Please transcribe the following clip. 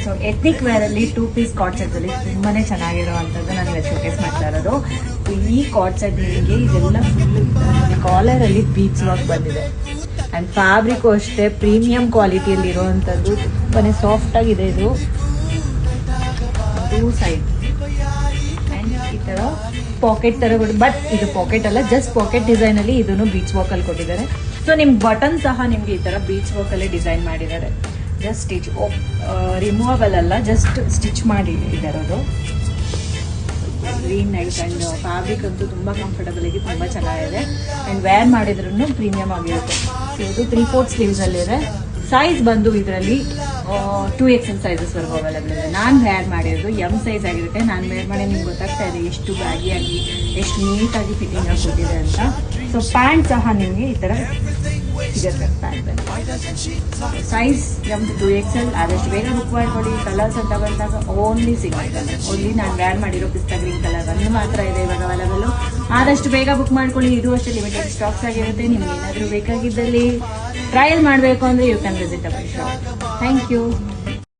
So ethnic ವೇರಲ್ಲಿ 2 piece coord set ಅಲ್ಲಿ ತುಂಬಾನೇ ಚೆನ್ನಾಗಿರುವಂಥದ್ದು ನಾನು ಇವತ್ತು ಶೋಕೇಸ್ ಮಾಡ್ತಾ ಇರೋದು. ಈ ಕಾರ್ಡ್ ಸೆಟ್ ನಿಮಗೆ ಇದೆಲ್ಲ ಫುಲ್ ಕಾಲರ್ ಅಲ್ಲಿ ಬೀಚ್ ವರ್ಕ್ ಬಂದಿದೆ ಅಂಡ್ ಫ್ಯಾಬ್ರಿಕ್ ಅಷ್ಟೇ ಪ್ರೀಮಿಯಂ ಕ್ವಾಲಿಟಿಯಲ್ಲಿ ಇರುವಂಥದ್ದು. ತುಂಬಾನೇ ಸಾಫ್ಟ್ ಆಗಿದೆ ಇದು. 2 ಸೈಡ್ ಅಂಡ್ ಈ ತರ ಪಾಕೆಟ್ ತರ, ಬಟ್ ಇದು ಪಾಕೆಟ್ ಅಲ್ಲ, ಜಸ್ಟ್ ಪಾಕೆಟ್ ಡಿಸೈನ್ ಅಲ್ಲಿ ಇದನ್ನು ಬೀಚ್ ವರ್ಕ್ ಅಲ್ಲಿ ಕೊಟ್ಟಿದ್ದಾರೆ. ಸೊ ನಿಮ್ ಬಟನ್ ಸಹ ನಿಮ್ಗೆ ಈ ತರ ಬೀಚ್ ವರ್ಕ್ ಅಲ್ಲಿ ಡಿಸೈನ್ ಮಾಡಿದ್ದಾರೆ. ಜಸ್ಟ್ ಸ್ಟಿಚ್ ರಿಮೂವಬಲ್ ಅಲ್ಲ, ಜಸ್ಟ್ ಸ್ಟಿಚ್ ಮಾಡಿ ಇರೋದು. ಗ್ರೀನ್ ನೈಸ್ ಅಂಡ್ ಫ್ಯಾಬ್ರಿಕ್ ಅಂತೂ ತುಂಬಾ ಕಂಫರ್ಟಬಲ್ ಆಗಿ ತುಂಬಾ ಚೆನ್ನಾಗಿದೆ ಅಂಡ್ ವೇರ್ ಮಾಡಿದ್ರು ಪ್ರೀಮಿಯಂ ಆಗಿರುತ್ತೆ. ಇದು 3/4 ಸ್ಲೀವ್ಸ್ ಅಲ್ಲಿ ಇದೆ. ಸೈಜ್ ಬಂದು ಇದರಲ್ಲಿ 2XL ಸೈಜಸ್ ವರೆಗೂ ಅವೈಲೇಬಲ್ ಇದೆ. ನಾನು ವೇರ್ ಮಾಡಿರೋದು M ಸೈಜ್ ಆಗಿರುತ್ತೆ. ನಾನು ವೇರ್ ಮಾಡಿ ನಿಮ್ಗೆ ಗೊತ್ತಾಗ್ತಾ ಇದೆ ಎಷ್ಟು ಬ್ಯಾಗಿಯಾಗಿ ಎಷ್ಟು ನೀಟಾಗಿ ಫಿಟ್ಟಿಂಗ್ ಆಗಿ ಕೊಟ್ಟಿದೆ ಅಂತ. ಸೊ ಪ್ಯಾಂಟ್ ಸಹ ನಿಮಗೆ ಈ ಥರ ಸಿಗುತ್ತೆ. Pant size M to 2XL. ಆದಷ್ಟು ಬೇಗ ಬುಕ್ ಮಾಡ್ಕೊಳ್ಳಿ. ಕಲರ್ಸ್ ಅಂತ ಬಂದಾಗ ಓನ್ಲಿ ನಾನು ವೇರ್ ಮಾಡಿರೋ ಪಿಸ್ತಾ ಗ್ರೀನ್ ಕಲರ್ ಒಂದು ಮಾತ್ರ ಇದೆ ಇವಾಗ ಅವೈಲೇಬಲ್. ಆದಷ್ಟು ಬೇಗ ಬುಕ್ ಮಾಡ್ಕೊಳ್ಳಿ. ಇದು ಅಷ್ಟೇ ಲಿಮಿಟೆಡ್ ಸ್ಟಾಕ್ಸ್ ಆಗಿರುತ್ತೆ. ನಿಮ್ಗೆ ಏನಾದರೂ ಬೇಕಾಗಿದ್ದಲ್ಲಿ ಟ್ರಯಲ್ ಮಾಡಬೇಕು ಅಂದರೆ you can visit our shop. Thank you.